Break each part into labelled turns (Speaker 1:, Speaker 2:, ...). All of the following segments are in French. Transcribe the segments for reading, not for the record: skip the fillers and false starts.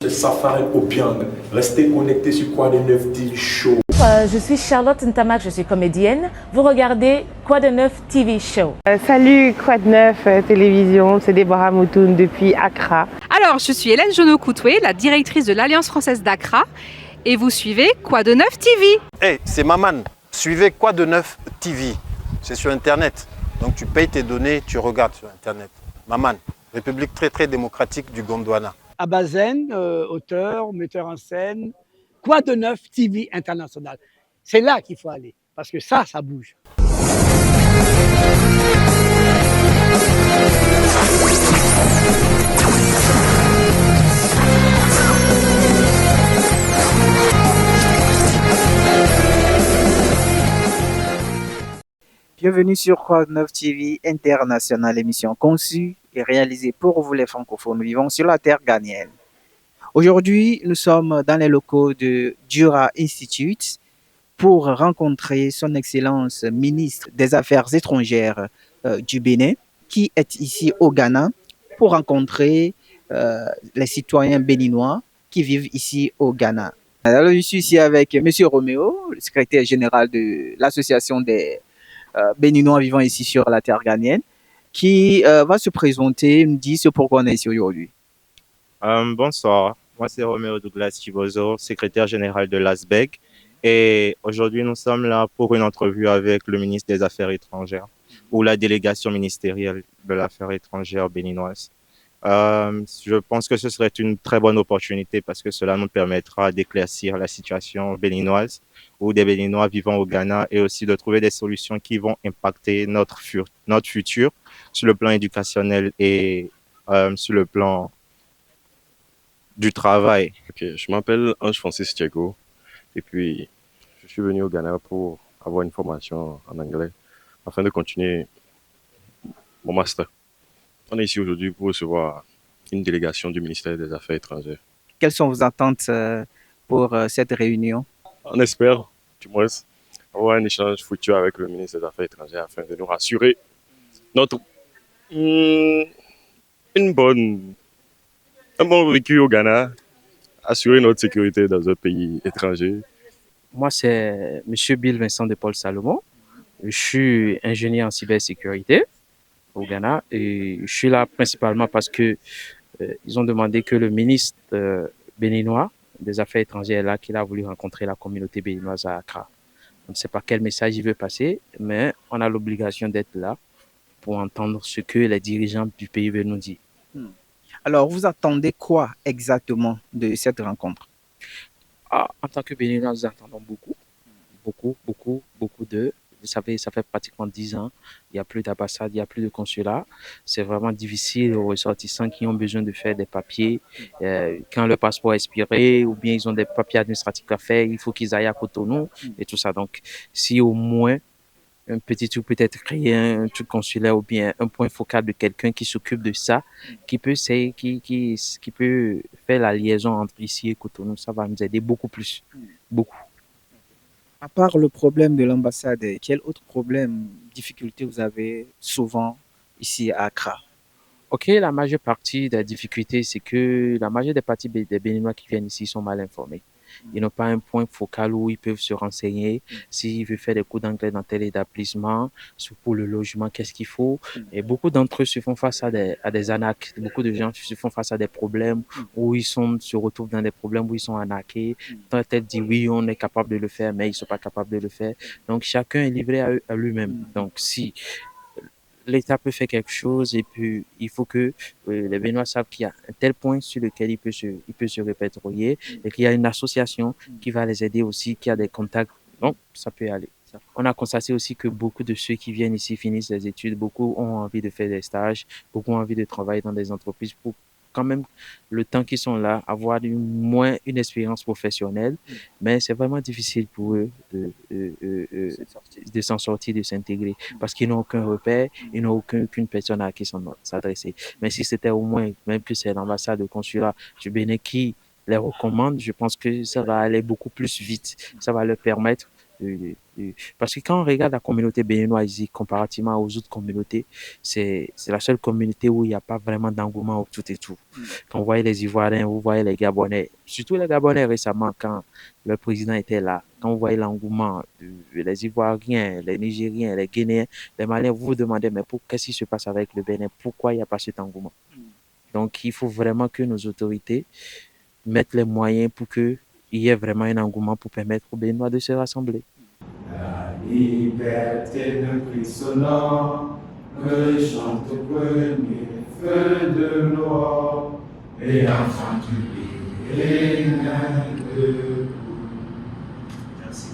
Speaker 1: Safari Obiang. Restez connectés sur Quoi de Neuf TV Show.
Speaker 2: Je suis Charlotte Ntamak, je suis comédienne. Vous regardez Quoi de Neuf TV Show.
Speaker 3: Salut Quoi de Neuf Télévision, c'est Déborah Moutoun depuis Accra.
Speaker 4: Alors, je suis Hélène Jonot-Coutoué, la directrice de l'Alliance française d'Accra, et vous suivez Quoi de Neuf TV.
Speaker 5: Hey, c'est Maman. Suivez Quoi de Neuf TV. C'est sur Internet. Donc tu payes tes données, tu regardes sur Internet. Maman, République très démocratique du Gondwana.
Speaker 6: Abazen, auteur, metteur en scène, Quoi de Neuf TV International. C'est là qu'il faut aller, parce que ça bouge.
Speaker 7: Bienvenue sur Quoi de Neuf TV International, émission conçue et réalisée pour vous les francophones vivant sur la terre ghanéenne. Aujourd'hui, nous sommes dans les locaux de Dura Institute pour rencontrer son Excellence ministre des Affaires étrangères du Bénin, qui est ici au Ghana pour rencontrer les citoyens béninois qui vivent ici au Ghana. Alors, je suis ici avec M. Roméo, le secrétaire général de l'association des Béninois vivant ici sur la terre ghanéenne, qui va se présenter, nous dire ce pourquoi on est ici aujourd'hui.
Speaker 8: Bonsoir, moi c'est Roméo Douglas Chibozo, secrétaire général de l'ASBEG, et aujourd'hui nous sommes là pour une entrevue avec le ministre des Affaires étrangères ou la délégation ministérielle de l'affaires étrangères béninoise. Je pense que ce serait une très bonne opportunité parce que cela nous permettra d'éclaircir la situation béninoise ou des Béninois vivant au Ghana et aussi de trouver des solutions qui vont impacter notre futur sur le plan éducationnel et sur le plan du travail.
Speaker 9: Ok, je m'appelle Ange-Francis Thiago et puis je suis venu au Ghana pour avoir une formation en anglais afin de continuer mon master. On est ici aujourd'hui pour recevoir une délégation du ministère des Affaires étrangères.
Speaker 7: Quelles sont vos attentes pour cette réunion?
Speaker 9: On espère, du moins, avoir un échange futur avec le ministre des Affaires étrangères afin de nous rassurer un bon vécu au Ghana, assurer notre sécurité dans un pays étranger.
Speaker 10: Moi, c'est M. Bill Vincent de Paul Salomon. Je suis ingénieur en cybersécurité au Ghana et je suis là principalement parce que ils ont demandé que le ministre béninois des Affaires étrangères est là, qu'il a voulu rencontrer la communauté béninoise à Accra. On ne sait pas quel message il veut passer, mais on a l'obligation d'être là pour entendre ce que les dirigeants du pays veulent nous dire.
Speaker 7: Alors, vous attendez quoi exactement de cette rencontre?
Speaker 10: En tant que Béninois, nous attendons beaucoup de... Vous savez, ça fait pratiquement 10 ans, il n'y a plus d'ambassade, il n'y a plus de consulat. C'est vraiment difficile aux ressortissants qui ont besoin de faire des papiers. Quand le passeport est expiré ou bien ils ont des papiers administratifs à faire, il faut qu'ils aillent à Cotonou et tout ça. Donc, si au moins un petit truc, peut-être créer un truc consulaire ou bien un point focal de quelqu'un qui s'occupe de ça, qui peut faire la liaison entre ici et Cotonou, ça va nous aider beaucoup plus. Beaucoup.
Speaker 7: À part le problème de l'ambassade, quel autre problème, difficulté vous avez souvent ici à Accra?
Speaker 10: Ok, la majeure partie des difficultés, c'est que la majeure partie des Béninois qui viennent ici sont mal informés. Ils n'ont pas un point focal où ils peuvent se renseigner. S'ils veulent faire des cours d'anglais dans tel établissement, pour le logement, qu'est-ce qu'il faut. Et beaucoup d'entre eux se font face à des arnaques. Beaucoup de gens se font face à des problèmes où se retrouvent dans des problèmes où ils sont arnaqués. Peut-être dit oui, on est capable de le faire, mais ils ne sont pas capables de le faire. Donc, chacun est livré à lui-même. Donc, si l'État peut faire quelque chose et puis il faut que les Béninois savent qu'il y a un tel point sur lequel il peut se répertorier et qu'il y a une association qui va les aider aussi, qui a des contacts. Donc, ça peut aller. On a constaté aussi que beaucoup de ceux qui viennent ici finissent les études, beaucoup ont envie de faire des stages, beaucoup ont envie de travailler dans des entreprises pour quand même, le temps qu'ils sont là, avoir moins une expérience professionnelle, mais c'est vraiment difficile pour eux de s'en sortir, de s'intégrer, parce qu'ils n'ont aucun repère, ils n'ont aucune personne à qui s'adresser. Mais si c'était au moins, même que c'est l'ambassade, le consulat du Bénin qui les recommande, je pense que ça va aller beaucoup plus vite. Ça va leur permettre Parce que quand on regarde la communauté béninoise ici, comparativement aux autres communautés, c'est la seule communauté où il n'y a pas vraiment d'engouement au tout et tout. Quand vous voyez les Ivoiriens, vous voyez les Gabonais, surtout les Gabonais récemment, quand le président était là, quand vous voyez l'engouement, les Ivoiriens, les Nigériens, les Guinéens, les Maliens, vous vous demandez, mais qu'est-ce qui se passe avec le Bénin? Pourquoi il n'y a pas cet engouement? Donc, il faut vraiment que nos autorités mettent les moyens pour qu'il y ait vraiment un engouement pour permettre aux Béninois de se rassembler.
Speaker 11: La liberté ne crie sonore, que chante le premier feu de l'aurore, et enfant du règne de. Merci.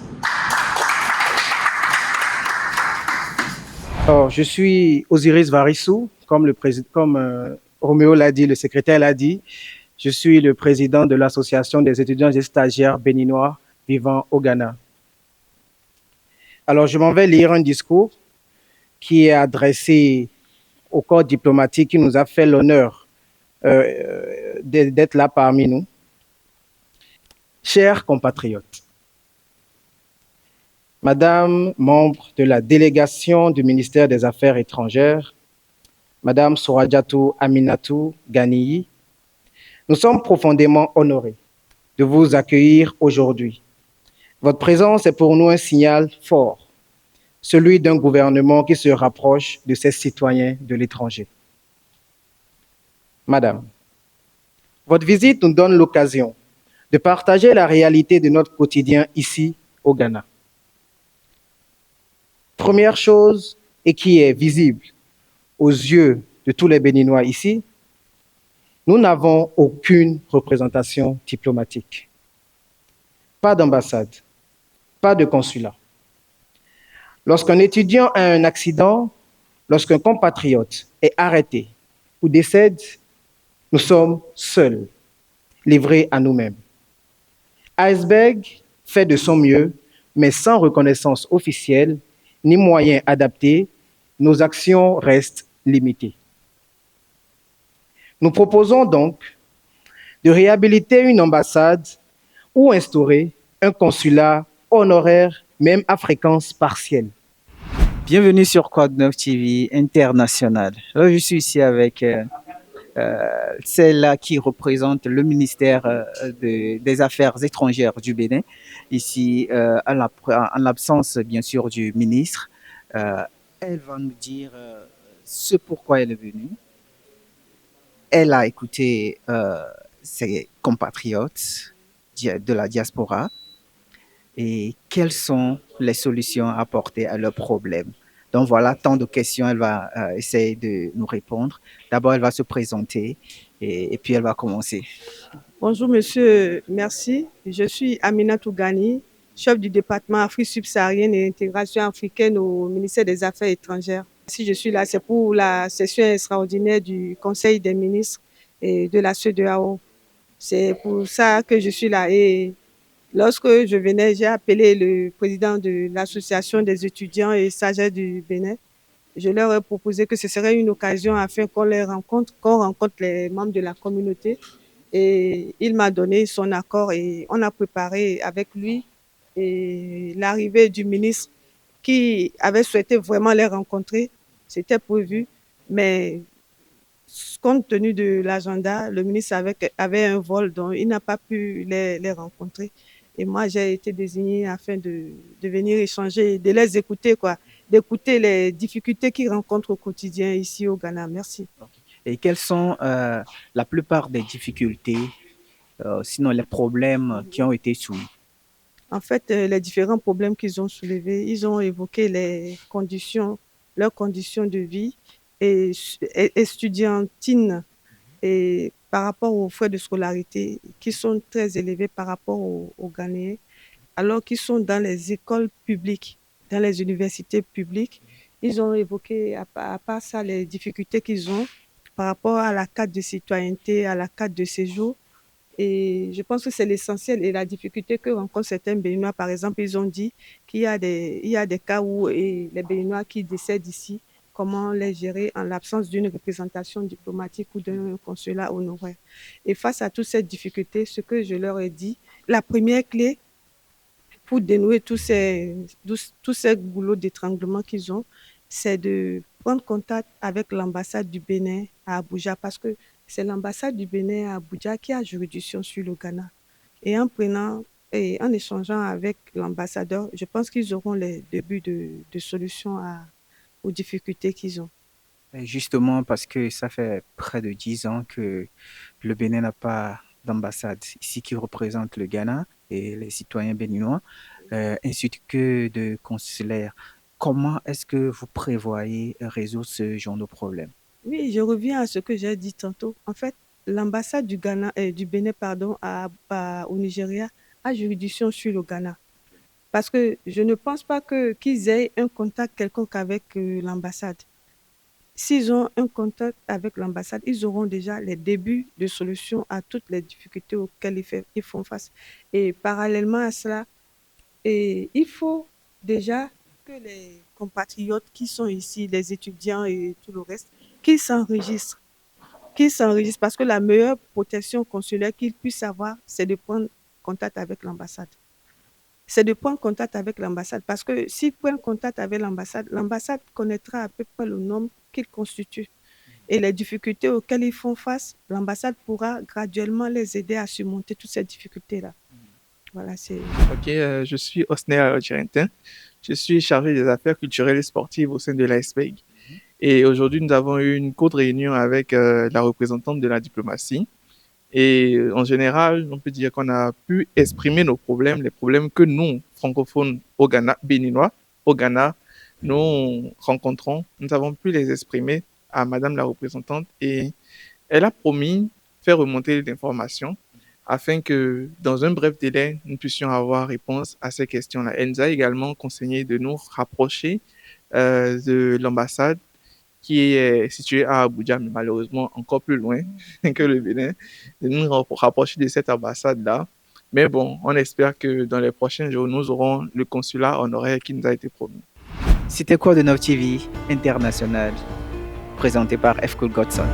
Speaker 12: Alors, je suis Osiris Varissou, comme Roméo l'a dit, le secrétaire l'a dit. Je suis le président de l'association des étudiants et stagiaires béninois vivant au Ghana. Alors, je m'en vais lire un discours qui est adressé au corps diplomatique qui nous a fait l'honneur d'être là parmi nous. Chers compatriotes, Madame, membre de la délégation du ministère des Affaires étrangères, Madame Souradiatou Aminatou Ganiyi, nous sommes profondément honorés de vous accueillir aujourd'hui. Votre présence est pour nous un signal fort, celui d'un gouvernement qui se rapproche de ses citoyens de l'étranger. Madame, votre visite nous donne l'occasion de partager la réalité de notre quotidien ici au Ghana. Première chose, et qui est visible aux yeux de tous les Béninois ici, nous n'avons aucune représentation diplomatique. Pas d'ambassade, pas de consulat. Lorsqu'un étudiant a un accident, lorsqu'un compatriote est arrêté ou décède, nous sommes seuls, livrés à nous-mêmes. Iceberg fait de son mieux, mais sans reconnaissance officielle ni moyens adaptés, nos actions restent limitées. Nous proposons donc de réhabiliter une ambassade ou instaurer un consulat honoraire, même à fréquence partielle.
Speaker 7: Bienvenue sur Quoi de Neuf TV International. Alors, je suis ici avec celle-là qui représente le ministère des Affaires étrangères du Bénin, ici en l'absence bien sûr du ministre. Elle va nous dire ce pourquoi elle est venue. Elle a écouté ses compatriotes de la diaspora et quelles sont les solutions apportées à leurs problèmes. Donc voilà, tant de questions, elle va essayer de nous répondre. D'abord, elle va se présenter et puis elle va commencer.
Speaker 13: Bonjour monsieur, merci. Je suis Aminatou Ganiyi, chef du département Afrique subsaharienne et intégration africaine au ministère des Affaires étrangères. Si je suis là, c'est pour la session extraordinaire du Conseil des ministres et de la CEDEAO. C'est pour ça que je suis là. Et lorsque je venais, j'ai appelé le président de l'association des étudiants et stagiaires du Bénin. Je leur ai proposé que ce serait une occasion afin qu'on rencontre les membres de la communauté. Et il m'a donné son accord et on a préparé avec lui et l'arrivée du ministre qui avait souhaité vraiment les rencontrer. C'était prévu, mais compte tenu de l'agenda, le ministre avait un vol, donc il n'a pas pu les rencontrer. Et moi, j'ai été désignée afin de venir échanger, de les écouter, d'écouter les difficultés qu'ils rencontrent au quotidien ici au Ghana. Merci.
Speaker 7: Et quelles sont la plupart des difficultés, sinon les problèmes qui ont été soumis?
Speaker 13: En fait, les différents problèmes qu'ils ont soulevés, ils ont évoqué leurs conditions de vie et estudiantines et par rapport aux frais de scolarité qui sont très élevés par rapport aux Ghanéens, alors qu'ils sont dans les écoles publiques, dans les universités publiques. Ils ont évoqué, à part ça, les difficultés qu'ils ont par rapport à la carte de citoyenneté, à la carte de séjour. Et je pense que c'est l'essentiel et la difficulté que rencontrent certains Béninois. Par exemple, ils ont dit qu'il y a des cas où les Béninois qui décèdent ici, comment les gérer en l'absence d'une représentation diplomatique ou d'un consulat honoraire. Et face à toutes ces difficultés, ce que je leur ai dit, la première clé pour dénouer tous ces goulots d'étranglement qu'ils ont, c'est de prendre contact avec l'ambassade du Bénin à Abuja, parce que c'est l'ambassade du Bénin à Abuja qui a juridiction sur le Ghana. Et en échangeant avec l'ambassadeur, je pense qu'ils auront les débuts de solutions aux difficultés qu'ils ont.
Speaker 7: Et justement, parce que ça fait près de 10 ans que le Bénin n'a pas d'ambassade ici qui représente le Ghana et les citoyens béninois, ainsi que de consulaires. Comment est-ce que vous prévoyez résoudre ce genre de problème?
Speaker 13: Oui, je reviens à ce que j'ai dit tantôt. En fait, l'ambassade du Bénin, au Nigeria a juridiction sur le Ghana. Parce que je ne pense pas qu'ils aient un contact quelconque avec l'ambassade. S'ils ont un contact avec l'ambassade, ils auront déjà les débuts de solution à toutes les difficultés auxquelles ils font face. Et parallèlement à cela, il faut déjà que les compatriotes qui sont ici, les étudiants et tout le reste, qu'ils s'enregistrent. Parce que la meilleure protection consulaire qu'ils puissent avoir, c'est de prendre contact avec l'ambassade. Parce que s'ils prennent contact avec l'ambassade, l'ambassade connaîtra à peu près le nombre qu'ils constituent. Et les difficultés auxquelles ils font face, l'ambassade pourra graduellement les aider à surmonter toutes ces difficultés-là. Voilà, c'est...
Speaker 14: Ok, je suis Osner Chirentin. Je suis chargé des affaires culturelles et sportives au sein de l'ASBEG. Et aujourd'hui, nous avons eu une courte réunion avec la représentante de la diplomatie. Et en général, on peut dire qu'on a pu exprimer nos problèmes, les problèmes que nous, francophones au Ghana, béninois, au Ghana, nous rencontrons. Nous avons pu les exprimer à Madame la représentante et elle a promis faire remonter l'information afin que dans un bref délai, nous puissions avoir réponse à ces questions-là. Elle nous a également conseillé de nous rapprocher de l'ambassade qui est située à Abuja, mais malheureusement encore plus loin que le Bénin, de nous rapprocher de cette ambassade-là. Mais bon, on espère que dans les prochains jours, nous aurons le consulat honoraire qui nous a été promis.
Speaker 7: C'était Quoi de Neuf TV International, présenté par F. Cool Godson.